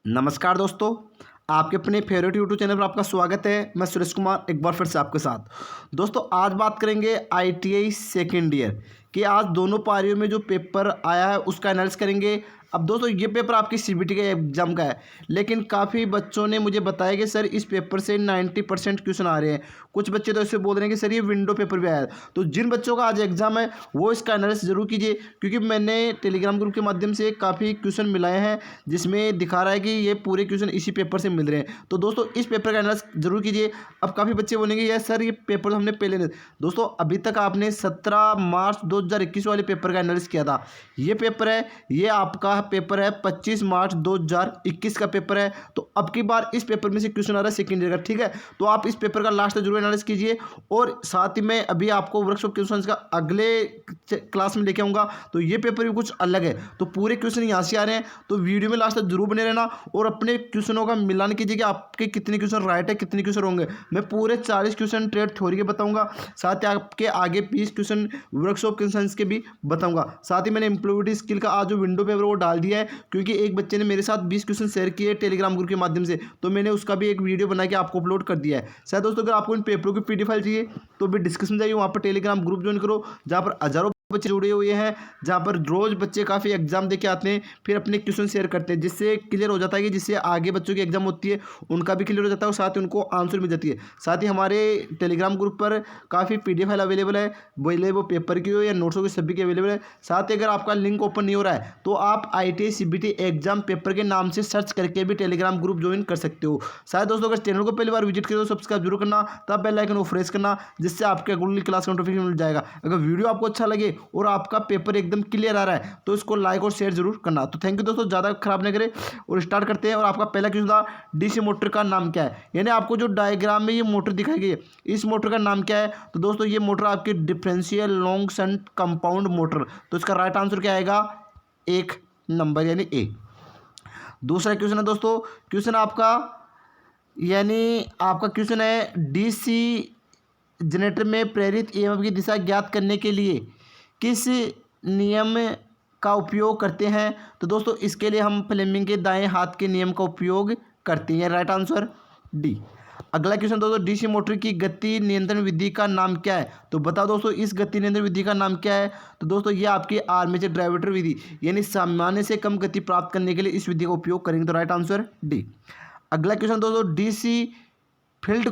नमस्कार दोस्तों, आपके अपने फेवरेट यूट्यूब चैनल पर आपका स्वागत है। मैं सुरेश कुमार एक बार फिर से आपके साथ। दोस्तों आज बात करेंगे आईटीआई सेकेंड ईयर कि आज दोनों पारियों में जो पेपर आया है उसका एनालिसिस करेंगे। अब दोस्तों ये पेपर आपकी सीबीटी के एग्जाम का है, लेकिन काफ़ी बच्चों ने मुझे बताया कि सर इस पेपर से 90% क्वेश्चन आ रहे हैं। कुछ बच्चे तो ऐसे बोल रहे हैं कि सर ये विंडो पेपर भी आया है। तो जिन बच्चों का आज एग्जाम है वो इसका एनालिसिस जरूर कीजिए, क्योंकि मैंने टेलीग्राम ग्रुप के माध्यम से काफ़ी क्वेश्चन मिलाए हैं जिसमें दिखा रहा है कि ये पूरे क्वेश्चन इसी पेपर से मिल रहे हैं। तो दोस्तों इस पेपर का एनालिसिस जरूर कीजिए। अब काफ़ी बच्चे बोलेंगे यार सर ये पेपर तो हमने पहले नहीं। दोस्तों अभी तक आपने 17 मार्च 2021 वाले पेपर का एनालिसिस किया था। ये पेपर है, ये आपका पेपर है 25 मार्च 2021 का पेपर है। तो अब की बार इस पेपर में से क्वेश्चन आ रहा है सेकेंड ईयर का, ठीक है। तो आप इस पेपर का लास्ट तक जरूर एनालिसिस कीजिए। और साथ ही मैं अभी आपको वर्कशॉप क्वेश्चन का अगले क्लास में लेके आऊँगा, तो ये पेपर भी कुछ अलग है। तो पूरे क्वेश्चन यहाँ से आ रहे हैं, तो वीडियो में लास्ट तक जरूर बने रहना और अपने क्वेश्चनों का मिलान कीजिए कि आपके कितने क्वेश्चन राइट है, कितने क्वेश्चन होंगे। मैं पूरे 40 क्वेश्चन ट्रेड थ्योरी के बताऊंगा, साथ ही आपके आगे 20 क्वेश्चन वर्कशॉप क्वेश्चन के भी बताऊंगा। साथ ही मैंने एम्प्लॉयबिलिटी स्किल का आज जो विंडो पेपर वो डाल दिया है, क्योंकि एक बच्चे ने मेरे साथ 20 क्वेश्चन शेयर किए टेलीग्राम ग्रुप के माध्यम से, तो मैंने उसका भी एक वीडियो बना के आपको अपलोड कर दिया है। शायद दोस्तों अगर आपको इन पेपरों की पीडीएफ फाइल चाहिए तो भी डिस्क्रिप्शन जाइए, वहाँ पर टेलीग्राम ग्रुप ज्वाइन करो, जहाँ पर हजारों बच्चे जुड़े हुए हैं, जहाँ पर रोज बच्चे काफ़ी एग्जाम देके आते हैं, फिर अपने क्वेश्चन शेयर करते हैं, जिससे क्लियर हो जाता है कि जिससे आगे बच्चों की एग्जाम होती है उनका भी क्लियर हो जाता है और साथ ही उनको आंसर मिल जाती है। साथ ही हमारे टेलीग्राम ग्रुप पर काफ़ी पीडीएफ फाइल अवेलेबल है, बोले वो पेपर की हो या नोट्सों की, सभी की अवेलेबल है। साथ ही अगर आपका लिंक ओपन नहीं हो रहा है तो आप ITI CBT एग्जाम पेपर के नाम से सर्च करके भी टेलीग्राम ग्रुप ज्वाइन कर सकते हो। शायद दोस्तों अगर चैनल को पहली बार विजिट करो तो सब्सक्राइब जरूर करना, तब बेल आइकन को प्रेस करना, जिससे आपके अगली क्लास का नोटिफिकेशन मिल जाएगा। अगर वीडियो आपको अच्छा लगे और आपका पेपर एकदम क्लियर आ रहा है तो इसको लाइक और शेयर जरूर करना। तो थैंक यू दोस्तों, ज़्यादा खराब नहीं करें और स्टार्ट करते हैं। और आपका पहला क्वेश्चन था डीसी मोटर का नाम क्या है, यानी आपको जो डायग्राम में ये मोटर दिखाई गई है इस मोटर का नाम क्या है। तो दोस्तों ये मोटर आपकी differential long shunt compound motor, तो इसका राइट आंसर क्या आएगा, 1 नंबर यानी ए। दूसरा क्वेश्चन है दोस्तों, क्वेश्चन आपका यानी आपका क्वेश्चन है डीसी जनरेटर में प्रेरित ईएमएफ की दिशा ज्ञात करने के लिए किस नियम का उपयोग करते हैं। तो दोस्तों इसके लिए हम फ्लेमिंग के दाएं हाथ के नियम का उपयोग करते हैं, राइट आंसर डी। अगला क्वेश्चन दोस्तों, डीसी मोटर की गति नियंत्रण विधि का नाम क्या है। तो बताओ दोस्तों इस गति नियंत्रण विधि का नाम क्या है। तो दोस्तों ये आपकी आर्मेचर ड्राइवेटर विधि, यानी सामान्य से कम गति प्राप्त करने के लिए इस विधि का उपयोग करेंगे, तो राइट आंसर डी। अगला क्वेश्चन दोस्तों, डीसी फील्ड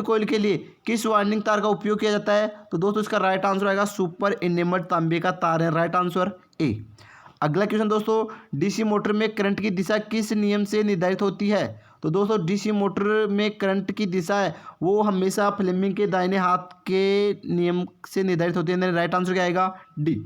कोयल के लिए किस वाइंडिंग तार का उपयोग किया जाता है। तो दोस्तों इसका राइट आंसर आएगा सुपर इनेमर्ड तांबे का तार है, राइट आंसर ए। अगला क्वेश्चन दोस्तों, डीसी मोटर में करंट की दिशा किस नियम से निर्धारित होती है। तो दोस्तों डीसी मोटर में करंट की दिशा है वो हमेशा फ्लेमिंग के दाहिने हाथ के नियम से निर्धारित होती है, राइट आंसर क्या आएगा, डी।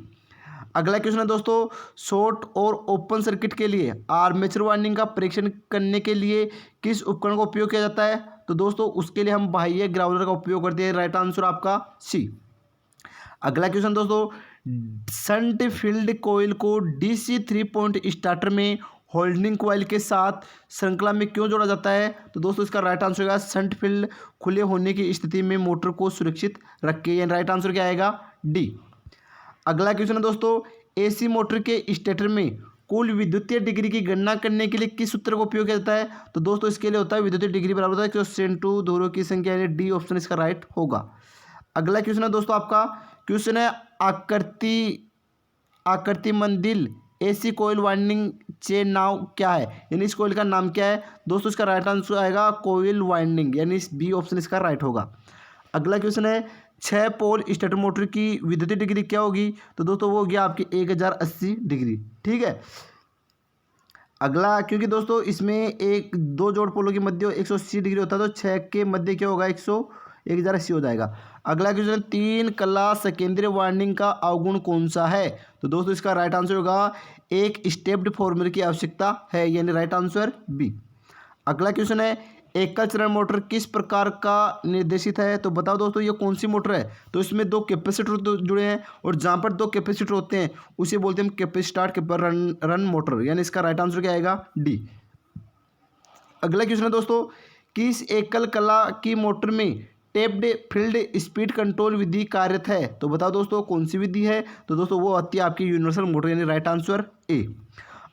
अगला क्वेश्चन है दोस्तों, शॉर्ट और ओपन सर्किट के लिए आर्मेचर वाइंडिंग का परीक्षण करने के लिए किस उपकरण का उपयोग किया जाता है। तो दोस्तों उसके लिए हम बाह्य ग्राउंडर का उपयोग करते हैं, राइट आंसर आपका सी। अगला क्वेश्चन दोस्तों, शंट फील्ड कॉइल को डीसी 3 पॉइंट स्टार्टर में होल्डिंग कॉइल के साथ श्रृंखला में क्यों जोड़ा जाता है। तो दोस्तों इसका राइट आंसर होगा शंट फील्ड खुले होने की स्थिति में मोटर को सुरक्षित रखे, राइट आंसर क्या आएगा, डी। अगला क्वेश्चन है दोस्तों, एसी मोटर के स्टेटर में कुल विद्युतीय डिग्री की गणना करने के लिए किस सूत्र का उपयोग किया जाता है। तो दोस्तों इसके लिए होता है विद्युतीय डिग्री बराबर होता है क्वेश्चन ध्रुवों की संख्या, यानी डी ऑप्शन इसका राइट होगा। अगला क्वेश्चन है दोस्तों, आपका क्वेश्चन है आकृति मंदिल एसी कोयल वाइंडिंग चेन नाव क्या है, यानी इस कोयल का नाम क्या है। दोस्तों इसका राइट आंसर आएगा कोयल वाइंडिंग, यानी बी ऑप्शन इसका राइट होगा। अगला क्वेश्चन है 6 पोल स्टेटर मोटर की विद्युतीय डिग्री क्या होगी। तो दोस्तों वो हो गया आपकी 1080 डिग्री, ठीक है। अगला, क्योंकि दोस्तों इसमें एक दो जोड़ पोलों के मध्य 180 डिग्री होता है, तो 6 के मध्य क्या होगा, 1080 हो जाएगा। अगला क्वेश्चन, 3 कला सेकेंडरी वाइंडिंग का अवगुण कौन सा है। तो दोस्तों इसका राइट आंसर होगा एक स्टेप्ड फॉर्मर की आवश्यकता है, यानी राइट आंसर बी। अगला क्वेश्चन है एकल चरण मोटर किस प्रकार का निर्देशित है। तो बताओ दोस्तों ये कौन सी मोटर है। तो इसमें 2 कैपेसिटर जुड़े हैं और जहाँ पर 2 कैपेसिटर होते हैं उसे बोलते हैं कैपेसिटर स्टार्ट रन मोटर, यानी इसका राइट आंसर क्या आएगा, डी। अगला क्वेश्चन है दोस्तों, किस एकल कला की मोटर में टेप्ड फील्ड स्पीड कंट्रोल विधि कार्यरत है। तो बताओ दोस्तों कौन सी विधि है। तो दोस्तों वो आती है आपकी यूनिवर्सल मोटर, यानी राइट आंसर ए।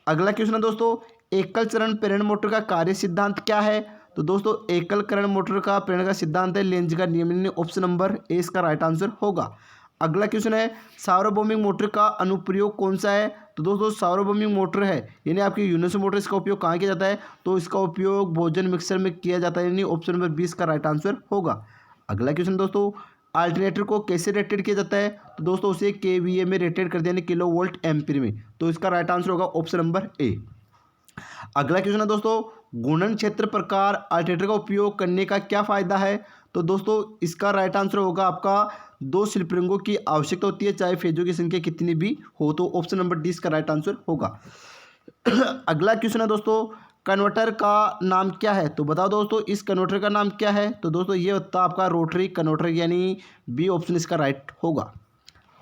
अगला क्वेश्चन है दोस्तों, एकल चरण प्रेरण मोटर का कार्य सिद्धांत क्या है? तो दोस्तों एकल करण मोटर का प्रेरण का सिद्धांत है लेंज का नियम, यानी ऑप्शन नंबर ए इसका राइट आंसर होगा। अगला क्वेश्चन है सार्वभौमिक मोटर का अनुप्रयोग कौन सा है? तो दोस्तों सार्वभौमिक मोटर है यानी आपकी यूनिवर्सल मोटर, इसका उपयोग कहाँ किया जाता है? तो इसका उपयोग भोजन मिक्सर में किया जाता है, यानी ऑप्शन नंबर 20 का राइट आंसर होगा। अगला क्वेश्चन दोस्तों अल्टरनेटर को कैसे रेटेड किया जाता है? तो दोस्तों उसे केवीए में रेटेड कर दिया, यानी किलो वोल्ट एम्पीयर में, तो इसका राइट आंसर होगा ऑप्शन नंबर ए। अगला क्वेश्चन है दोस्तों गुणन क्षेत्र प्रकार अल्टरनेटर का उपयोग करने का क्या फायदा है? तो दोस्तों इसका राइट आंसर होगा आपका 2 स्लिप रिंगों की आवश्यकता होती है चाहे फेजों की संख्या कितनी भी हो, तो ऑप्शन नंबर डी इसका राइट आंसर होगा। अगला क्वेश्चन है दोस्तों कन्वर्टर का नाम क्या है? तो बताओ दोस्तों इस कन्वर्टर का नाम क्या है? तो दोस्तों ये होता है आपका रोटरी कन्वर्टर, यानी बी ऑप्शन इसका राइट होगा।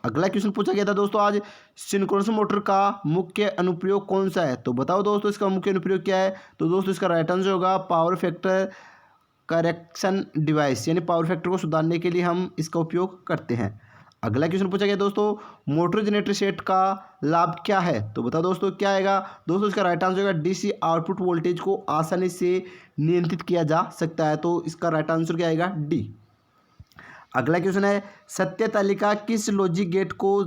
अगला क्वेश्चन पूछा गया था दोस्तों आज सिंक्रोनस मोटर का मुख्य अनुप्रयोग कौन सा है? तो बताओ दोस्तों इसका मुख्य अनुप्रयोग क्या है? तो दोस्तों इसका राइट आंसर होगा पावर फैक्टर करेक्शन डिवाइस, यानी पावर फैक्टर को सुधारने के लिए हम इसका उपयोग करते हैं। अगला क्वेश्चन पूछा गया दोस्तों मोटर जनरेटर सेट का लाभ क्या है? तो बताओ दोस्तों क्या आएगा? दोस्तों इसका राइट आंसर होगा डीसी आउटपुट वोल्टेज को आसानी से नियंत्रित किया जा सकता है, तो इसका राइट आंसर क्या आएगा? डी। अगला क्वेश्चन है सत्य तालिका किस लॉजिक गेट को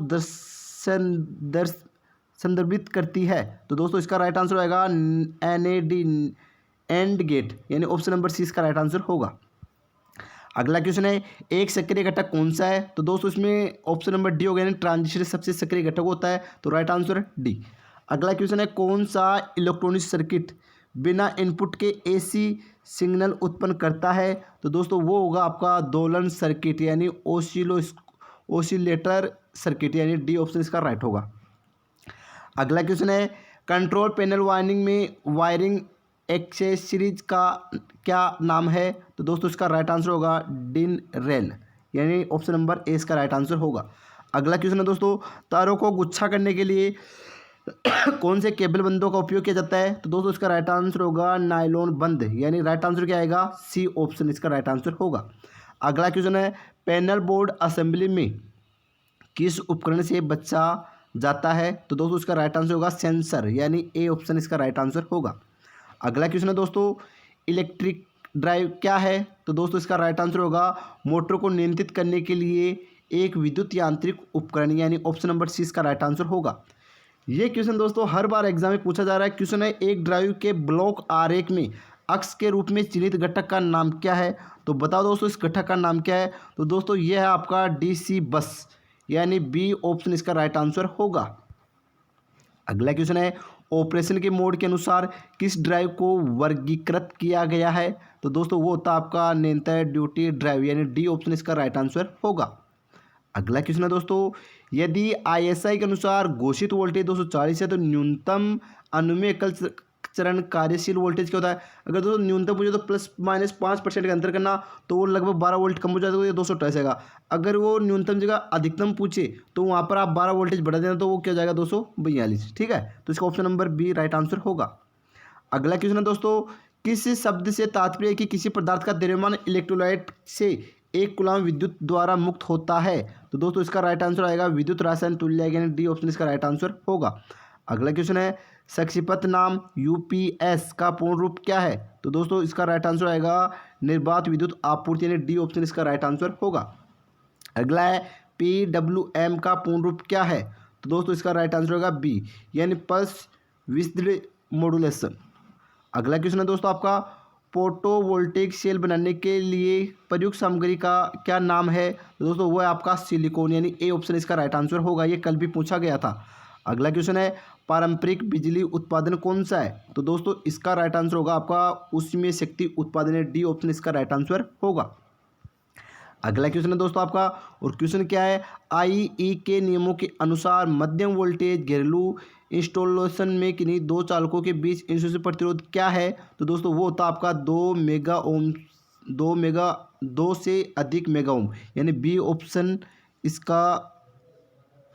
संदर्भित करती है? तो दोस्तों इसका राइट आंसर आएगा एनएडी एंड गेट, यानी ऑप्शन नंबर सी इसका राइट आंसर होगा। अगला क्वेश्चन है एक सक्रिय घटक कौन सा है? तो दोस्तों इसमें ऑप्शन नंबर डी होगा, यानी ट्रांजिस्टर सबसे सक्रिय घटक होता है, तो राइट आंसर डी। अगला क्वेश्चन है कौन सा इलेक्ट्रॉनिक सर्किट बिना इनपुट के एसी सिग्नल उत्पन्न करता है? तो दोस्तों वो होगा आपका दोलन सर्किट, यानी ओसिलेटर सर्किट, यानी डी ऑप्शन इसका राइट होगा। अगला क्वेश्चन है कंट्रोल पैनल वायरिंग एक्सेसरीज का क्या नाम है? तो दोस्तों इसका राइट आंसर होगा डिन रेल, यानी ऑप्शन नंबर ए इसका राइट आंसर होगा। अगला क्वेश्चन है दोस्तों तारों को गुच्छा करने के लिए कौन से केबल बंदों का उपयोग किया जाता है? तो दोस्तों इसका राइट आंसर होगा नायलॉन बंद, यानी राइट आंसर क्या आएगा? सी ऑप्शन इसका राइट आंसर होगा। अगला क्वेश्चन है पैनल बोर्ड असेंबली में किस उपकरण से बचा जाता है? तो दोस्तों इसका राइट आंसर होगा सेंसर, यानी ए ऑप्शन इसका राइट आंसर होगा। अगला क्वेश्चन है दोस्तों इलेक्ट्रिक ड्राइव क्या है? तो दोस्तों इसका राइट आंसर होगा मोटर को नियंत्रित करने के लिए एक विद्युत यांत्रिक उपकरण, यानी ऑप्शन नंबर सी इसका राइट आंसर होगा। ये क्वेश्चन दोस्तों हर बार एग्जाम में पूछा जा रहा है। क्वेश्चन है एक ड्राइव के ब्लॉक आरेख में अक्ष के रूप में चिन्हित घटक का नाम क्या है? तो बताओ दोस्तों इस घटक का नाम क्या है? तो दोस्तों यह है आपका डीसी बस, यानी बी ऑप्शन इसका राइट आंसर होगा। अगला क्वेश्चन है ऑपरेशन के मोड के अनुसार किस ड्राइव को वर्गीकृत किया गया है? तो दोस्तों वो होता है आपका निरंतर ड्यूटी ड्राइव, यानी डी ऑप्शन इसका राइट आंसर होगा। अगला क्वेश्चन है दोस्तों यदि आईएसआई के अनुसार घोषित वोल्टेज 240 है तो न्यूनतम अनुमेय एकल चरण कार्यशील वोल्टेज क्या होता है? अगर दोस्तों न्यूनतम पूछे तो +-5% का अंतर करना, तो वो लगभग 12 वोल्ट कम हो जाएगा, तो ये 228 आएगा। अगर वो न्यूनतम जगह अधिकतम पूछे तो वहाँ पर आप 12 वोल्टेज बढ़ा देना, तो वो क्या हो जाएगा 242, ठीक है। तो इसका option number B right answer होगा। अगला क्वेश्चन है दोस्तों किस शब्द से तात्पर्य है कि किसी पदार्थ का द्रव्यमान इलेक्ट्रोलाइट से 1 कूलम विद्युत द्वारा मुक्त होता है? तो दोस्तों इसका राइट आंसर आएगा विद्युत रासायन तुल्य, यानी डी ऑप्शन इसका राइट आंसर होगा। अगला क्वेश्चन है संक्षिप्त नाम यूपीएस का पूर्ण रूप क्या है? तो दोस्तों इसका राइट आंसर आएगा निर्बाध विद्युत आपूर्ति, यानी डी ऑप्शन इसका राइट आंसर होगा। अगला है पीडब्ल्यूएम का पूर्ण रूप क्या है? तो दोस्तों इसका राइट आंसर होगा बी, यानी पल्स विड्थ मॉड्यूलेशन। अगला क्वेश्चन है दोस्तों आपका फोटोवोल्टेइक सेल बनाने के लिए प्रयुक्त सामग्री का क्या नाम है? तो दोस्तों वो है आपका सिलिकॉन, यानी ए ऑप्शन इसका राइट आंसर होगा। ये कल भी पूछा गया था। अगला क्वेश्चन है पारंपरिक बिजली उत्पादन कौन सा है? तो दोस्तों इसका राइट आंसर होगा आपका उसमें शक्ति उत्पादन, डी ऑप्शन इसका राइट आंसर होगा। अगला क्वेश्चन है दोस्तों आपका, और क्वेश्चन क्या है आईई के नियमों के अनुसार मध्यम वोल्टेज घरेलू इंस्टॉलेशन में किन्हीं 2 चालकों के बीच इंसुलेशन प्रतिरोध क्या है? तो दोस्तों वो होता है आपका 2 से अधिक मेगा ओम, यानी बी ऑप्शन इसका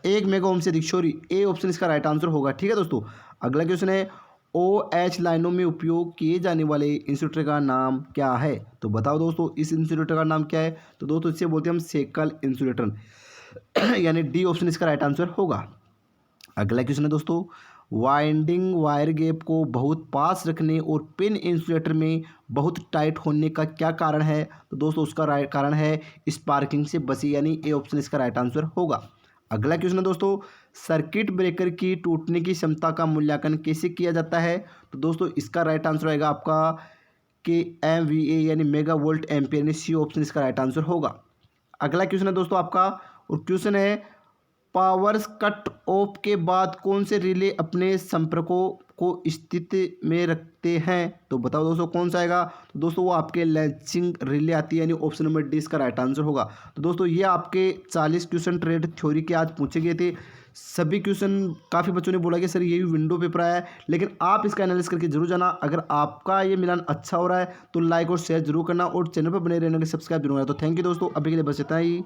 1 मेगा ओम से अधिक, सॉरी ए ऑप्शन इसका राइट आंसर होगा, ठीक है दोस्तों। अगला क्वेश्चन है OH लाइनों में उपयोग किए जाने वाले इंसुलेटर का नाम क्या है? तो बताओ दोस्तों इस इंसुलेटर का नाम क्या है? तो दोस्तों इसे बोलते हैं हम सेकल इंसुलेटर, यानी डी ऑप्शन इसका राइट आंसर होगा। अगला क्वेश्चन है दोस्तों वाइंडिंग वायर गैप को बहुत पास रखने और पिन इंसुलेटर में बहुत टाइट होने का क्या कारण है? तो दोस्तों उसका राइट कारण है स्पार्किंग से बची, यानी ए ऑप्शन इसका राइट आंसर होगा। अगला क्वेश्चन है दोस्तों, सर्किट ब्रेकर की टूटने की क्षमता का मूल्यांकन कैसे किया जाता है? तो दोस्तों इसका राइट आंसर आएगा आपका कि MVA यानी मेगा वोल्ट एम्पियर, यानी सी ऑप्शन इसका राइट आंसर होगा। अगला क्वेश्चन है दोस्तों आपका, और क्वेश्चन है पावर कट ऑफ के बाद कौन से रिले अपने संपर्कों को स्थिति में रखते हैं? तो बताओ दोस्तों कौन सा आएगा? तो दोस्तों वो आपके लैचिंग रिले आती है, यानी ऑप्शन नंबर डी इसका राइट आंसर होगा। तो दोस्तों ये आपके 40 क्वेश्चन ट्रेड थ्योरी के आज पूछे गए थे। सभी क्वेश्चन काफ़ी बच्चों ने बोला कि सर ये भी विंडो पेपर आया है, लेकिन आप इसका एनालिसिस करके जरूर जाना। अगर आपका ये मिलान अच्छा हो रहा है तो लाइक और शेयर जरूर करना, और चैनल पर बने रहने के लिए सब्सक्राइब जरूर करना। तो थैंक यू दोस्तों, अभी के लिए बस इतना ही।